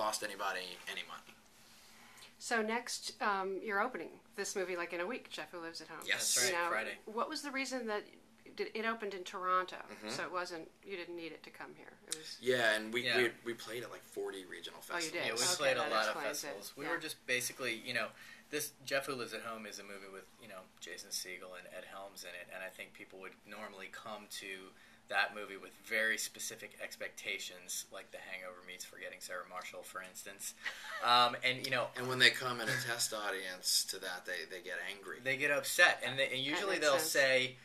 cost anybody any money. So next, you're opening this movie like in a week, Jeff Who Lives at Home. Yes, that's right, Now, Friday. What was the reason that it opened in Toronto? So it wasn't, you didn't need it to come here. It was. Yeah, and we played at like 40 regional festivals. Oh, you did? Yeah, we Okay, played a that lot of explains festivals. it. We were just basically, this Jeff Who Lives at Home is a movie with, Jason Segel and Ed Helms in it, and I think people would normally come to that movie with very specific expectations, like The Hangover meets Forgetting Sarah Marshall, for instance. And when they come in a test audience to that, they get angry. They get upset, and usually they'll say,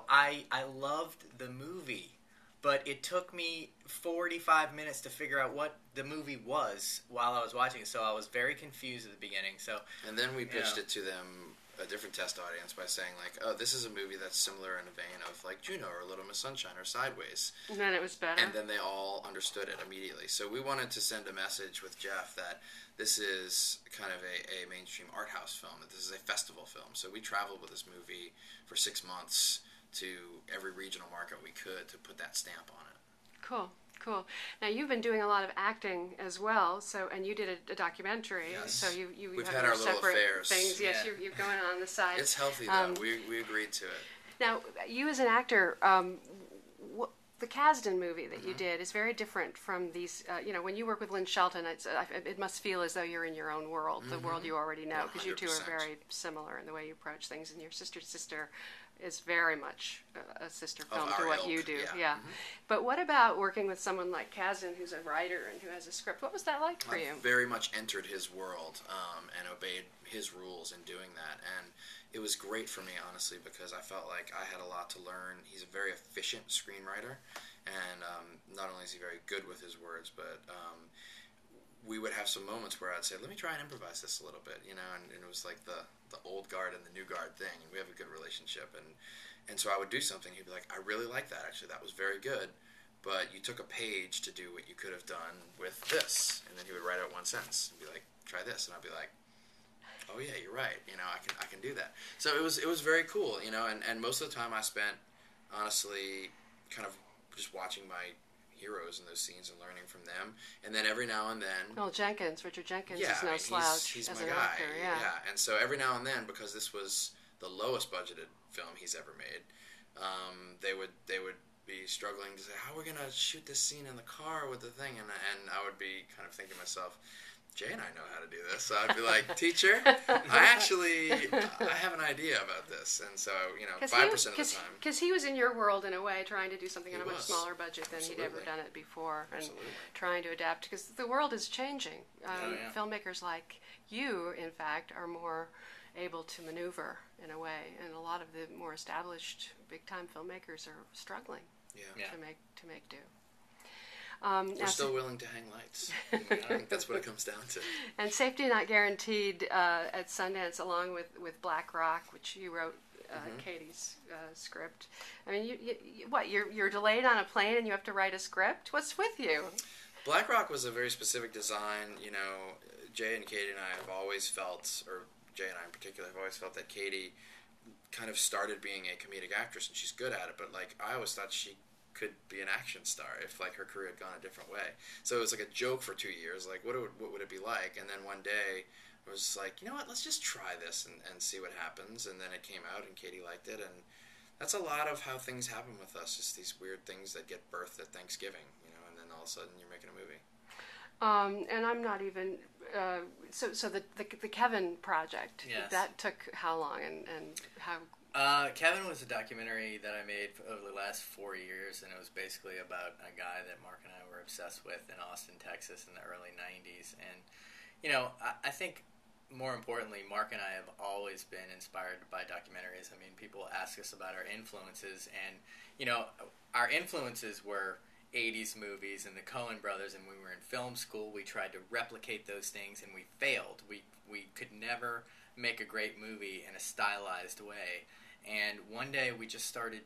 I loved the movie, but it took me 45 minutes to figure out what the movie was while I was watching it, so I was very confused at the beginning. And then we pitched it to them, a different test audience, by saying like, oh, this is a movie that's similar in a vein of like Juno or Little Miss Sunshine or Sideways. And then it was better. And then they all understood it immediately. So we wanted to send a message with Jeff that this is kind of a mainstream art house film, that this is a festival film. So we traveled with this movie for 6 months to every regional market we could to put that stamp on it. Cool. Now you've been doing a lot of acting as well, and you did a documentary. Yes. So you We've have had your our little separate affairs. things. Yes, Yeah. you're going on the side. It's healthy though. We agreed to it. Now you as an actor, the Kasdan movie that you did is very different from these. When you work with Lynn Shelton, it must feel as though you're in your own world, the world you already know, because you two are 100%. very similar in the way you approach things, and your sister's sister is very much a sister film Of to our what ilk, you do. yeah. But what about working with someone like Kasdan, who's a writer and who has a script? What was that like for you? I very much entered his world and obeyed his rules in doing that. And it was great for me, honestly, because I felt like I had a lot to learn. He's a very efficient screenwriter, and not only is he very good with his words, but we would have some moments where I'd say, let me try and improvise this a little bit, and it was like the old guard and the new guard thing, and we have a good relationship, and so I would do something, he'd be like, I really like that, actually, that was very good, but you took a page to do what you could have done with this, and then he would write out one sentence, and be like, try this, and I'd be like, oh yeah, you're right, I can do that. So it was very cool, and most of the time I spent, honestly, kind of just watching my heroes in those scenes and learning from them, and then every now and then, Well, Richard Jenkins is no slouch he's as my an guy. actor, yeah. And so every now and then, because this was the lowest budgeted film he's ever made, they would be struggling to say, how are we gonna shoot this scene in the car with the thing, and I would be kind of thinking to myself, Jay and I know how to do this. So I'd be like, teacher, I have an idea about this. And so, 5% of the time. Because he was in your world in a way, trying to do something on a much was. smaller budget than he'd ever Absolutely. done it before. And Absolutely. trying to adapt. Because the world is changing. Yeah. Filmmakers like you, in fact, are more able to maneuver in a way. And a lot of the more established, big-time filmmakers are struggling to make do. We're still willing to hang lights. I think that's what it comes down to. And Safety Not Guaranteed at Sundance, along with Black Rock, which you wrote Katie's script. I mean, you're delayed on a plane and you have to write a script? What's with you? Black Rock was a very specific design. Jay and Katie and I have always felt, or Jay and I in particular, have always felt that Katie kind of started being a comedic actress, and she's good at it, but I always thought she could be an action star if her career had gone a different way. So it was like a joke for 2 years, what would it be like? And then one day I was like, you know what, let's just try this and see what happens. And then it came out and Katie liked it, and that's a lot of how things happen with us, just these weird things that get birthed at Thanksgiving, and then all of a sudden you're making a movie. And I'm not even so the Kevin project, Yes. that took how long and how? Kevin was a documentary that I made over the last 4 years, and it was basically about a guy that Mark and I were obsessed with in Austin, Texas in the early 90s. And, I think more importantly, Mark and I have always been inspired by documentaries. I mean, people ask us about our influences, and, our influences were 80s movies and the Coen brothers, and when we were in film school, we tried to replicate those things, and we failed. We could never make a great movie in a stylized way. And one day we just started,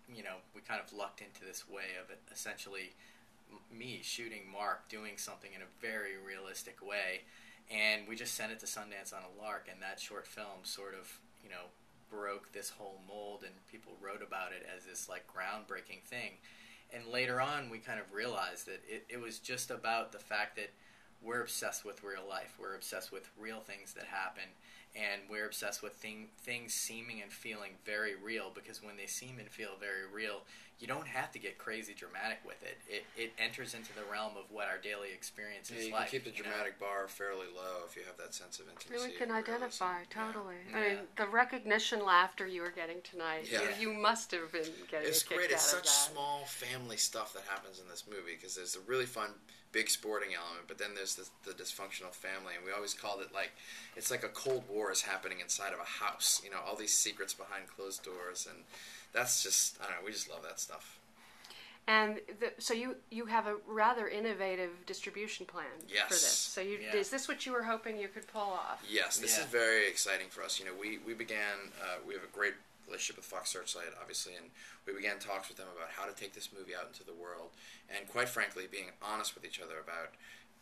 we kind of lucked into this way of it, essentially me shooting Mark doing something in a very realistic way. And we just sent it to Sundance on a lark, and that short film sort of, broke this whole mold, and people wrote about it as this groundbreaking thing. And later on we kind of realized that it was just about the fact that we're obsessed with real life. We're obsessed with real things that happen, and we're obsessed with things seeming and feeling very real, because when they seem and feel very real, you don't have to get crazy dramatic with it. It enters into the realm of what our daily experience is you like. can keep the dramatic bar fairly low if you have that sense of intimacy. Really can identify, totally. Yeah. I mean, the recognition laughter you were getting tonight, Yeah. you must have been getting It's a kick great. out It's of such that. small family stuff that happens in this movie, because there's a really fun big sporting element, but then there's the dysfunctional family, and we always called it like it's like a Cold War is happening inside of a house. You know, all these secrets behind closed doors, and that's just, I don't know, we just love that stuff. And so you have a rather innovative distribution plan for this. So is this what you were hoping you could pull off? Yes, this is very exciting for us. You know, we began, we have a great relationship with Fox Searchlight, obviously, and we began talks with them about how to take this movie out into the world, and quite frankly, being honest with each other about,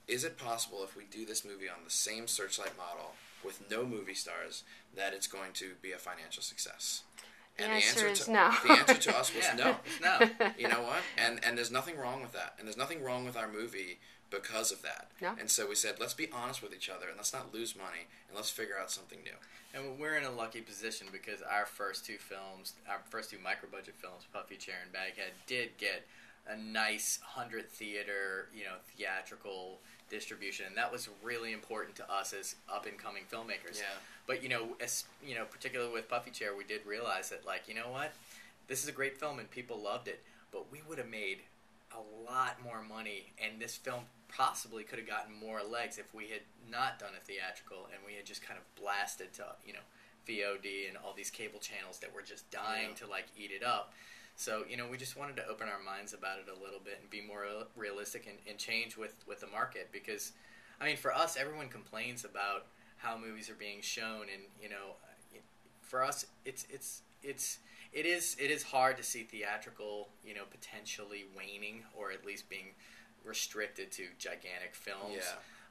is it possible if we do this movie on the same Searchlight model with no movie stars, that it's going to be a financial success? And the answer is no. The answer to us was no. It's no. You know what? And there's nothing wrong with that. And there's nothing wrong with our movie because of that. No. And so we said, let's be honest with each other, and let's not lose money, and let's figure out something new. And we're in a lucky position, because our first two micro-budget films, Puffy Chair and Baghead, did get a nice 100 theater, theatrical distribution, and that was really important to us as up-and-coming filmmakers. Yeah. But particularly with Puffy Chair, we did realize that, like, you know what, this is a great film and people loved it, but we would have made a lot more money, and this film possibly could have gotten more legs if we had not done a theatrical and we had just kind of blasted to VOD and all these cable channels that were just dying to like eat it up. So, we just wanted to open our minds about it a little bit and be more realistic and change with the market, because, I mean, for us, everyone complains about how movies are being shown, and, for us, it is hard to see theatrical, potentially waning, or at least being restricted to gigantic films. Yeah.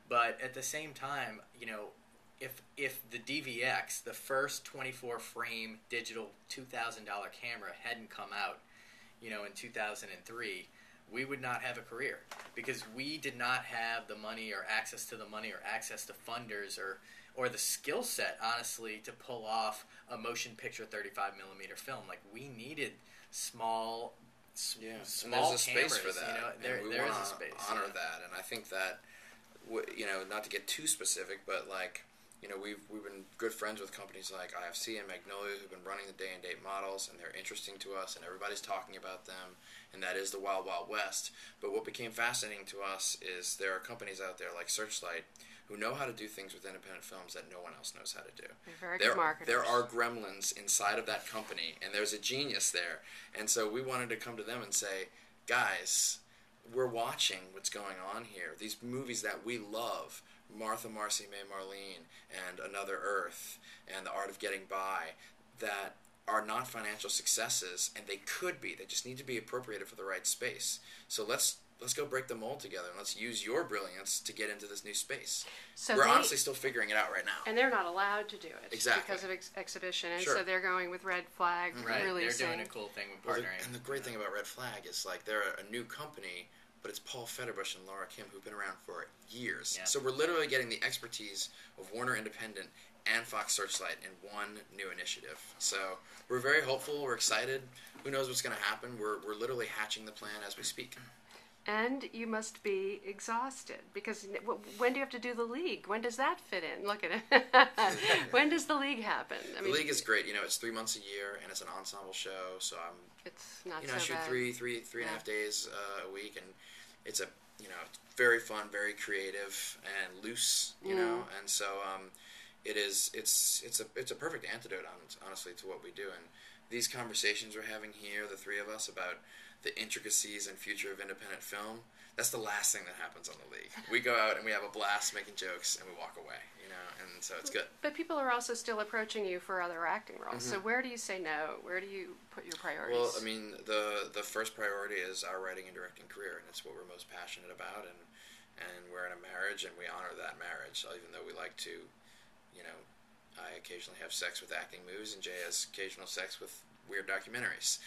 But at the same time, if the DVX, the first 24-frame digital $2,000 camera, hadn't come out, in 2003, we would not have a career, because we did not have the money or access to the money or access to funders or the skill set, honestly, to pull off a motion picture 35mm film. Like, we needed small There's a cameras, space for that. There is a space. Honor that, and I think that, not to get too specific, but like, we've been good friends with companies like IFC and Magnolia, who've been running the day and date models, and they're interesting to us, and everybody's talking about them, and that is the Wild Wild West. But what became fascinating to us is there are companies out there like Searchlight who know how to do things with independent films that no one else knows how to do. They're very good marketers. There are gremlins inside of that company, and there's a genius there. And so we wanted to come to them and say, guys, we're watching what's going on here. These movies that we love, Martha, Marcy, May, Marlene, and Another Earth, and The Art of Getting By, that are not financial successes, and they could be. They just need to be appropriated for the right space. So let's go break the mold together, and let's use your brilliance to get into this new space. So we're honestly still figuring it out right now. And they're not allowed to do it. Exactly. Because of exhibition. And Sure. so they're going with Red Flag, Right, releasing. they're doing a cool thing with partnering. And the great thing about Red Flag is, like, they're a new company, but it's Paul Federbush and Laura Kim who've been around for years. Yeah. So we're literally getting the expertise of Warner Independent and Fox Searchlight in one new initiative. So we're very hopeful. We're excited. Who knows what's going to happen? We're literally hatching the plan as we speak. And you must be exhausted, because when do you have to do the league? When does that fit in? Look at it. When does the league happen? The league is great. It's 3 months a year, and it's an ensemble show. So it's not I so shoot bad. three and a half days a week, and it's it's very fun, very creative, and loose. And so it's a perfect antidote, honestly, to what we do. And these conversations we're having here, the three of us, about the intricacies and future of independent film, that's the last thing that happens on the league. We go out and we have a blast making jokes, and we walk away, and so it's good. But people are also still approaching you for other acting roles. So where do you say no? Where do you put your priorities? Well, I mean, the first priority is our writing and directing career, and it's what we're most passionate about, and we're in a marriage, and we honor that marriage, even though we like to, I occasionally have sex with acting movies, and Jay has occasional sex with weird documentaries.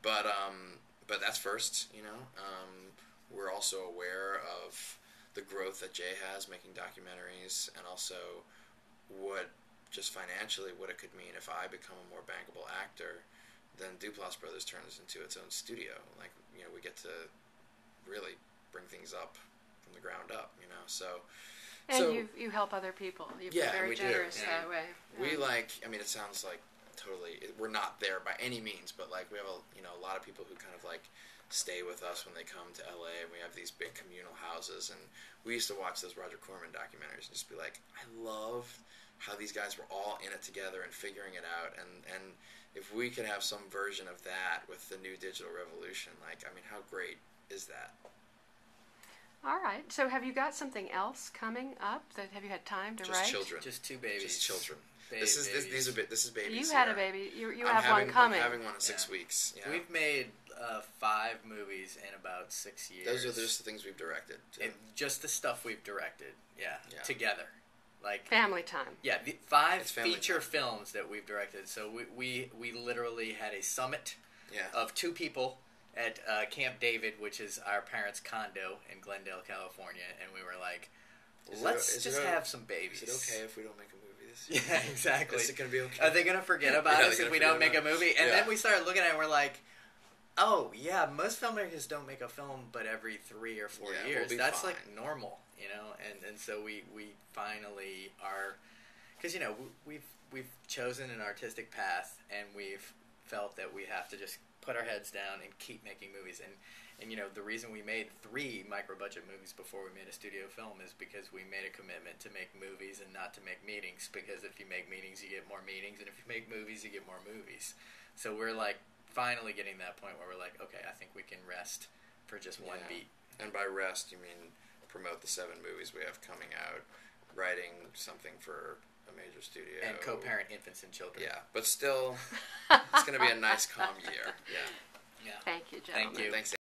But that's first, We're also aware of the growth that Jay has making documentaries, and also what just financially what it could mean if I become a more bankable actor, then Duplass Brothers turns into its own studio. Like, you know, we get to really bring things up from the ground up, you know. And you help other people. You've been very generous that way. We I mean, it sounds like totally, we're not there by any means, but like we have a lot of people who kind of like stay with us when they come to LA, and we have these big communal houses, and we used to watch those Roger Corman documentaries and just be like, I love how these guys were all in it together and figuring it out, and if we could have some version of that with the new digital revolution, like, I mean, how great is that? All right. So have you got something else coming up? Have you had time to write? Just children. Just 2 babies. Just children. This is babies. You had a baby. You have one coming. I'm having one in 6 weeks. You know? We've made 5 movies in about 6 years. Those are just the things we've directed. And just the stuff we've directed. Yeah. Together. Like family time. Yeah, 5 feature films that we've directed. So we literally had a summit of 2 people at Camp David, which is our parents' condo in Glendale, California, and we were like, let's just have some babies. Is it okay if we don't make a movie this year? Yeah, exactly. Is it going to be okay? Are they going to forget about us if we don't make a movie? And then we started looking at it and we're like, oh, yeah, most filmmakers don't make a film but every 3 or 4 years. That's fine. Like normal, you know? And so we finally are, because, you know, we've chosen an artistic path, and we've felt that we have to just put our heads down and keep making movies. And you know, the reason we made 3 micro-budget movies before we made a studio film is because we made a commitment to make movies and not to make meetings, because if you make meetings, you get more meetings, and if you make movies, you get more movies. So we're like finally getting that point where we're like, okay, I think we can rest for just one beat. And by rest, you mean promote the 7 movies we have coming out, writing something for a major studio. And co-parent infants and children. Yeah, but still, it's going to be a nice, calm year. Yeah. Thank you, gentlemen. Thank you. Thanks.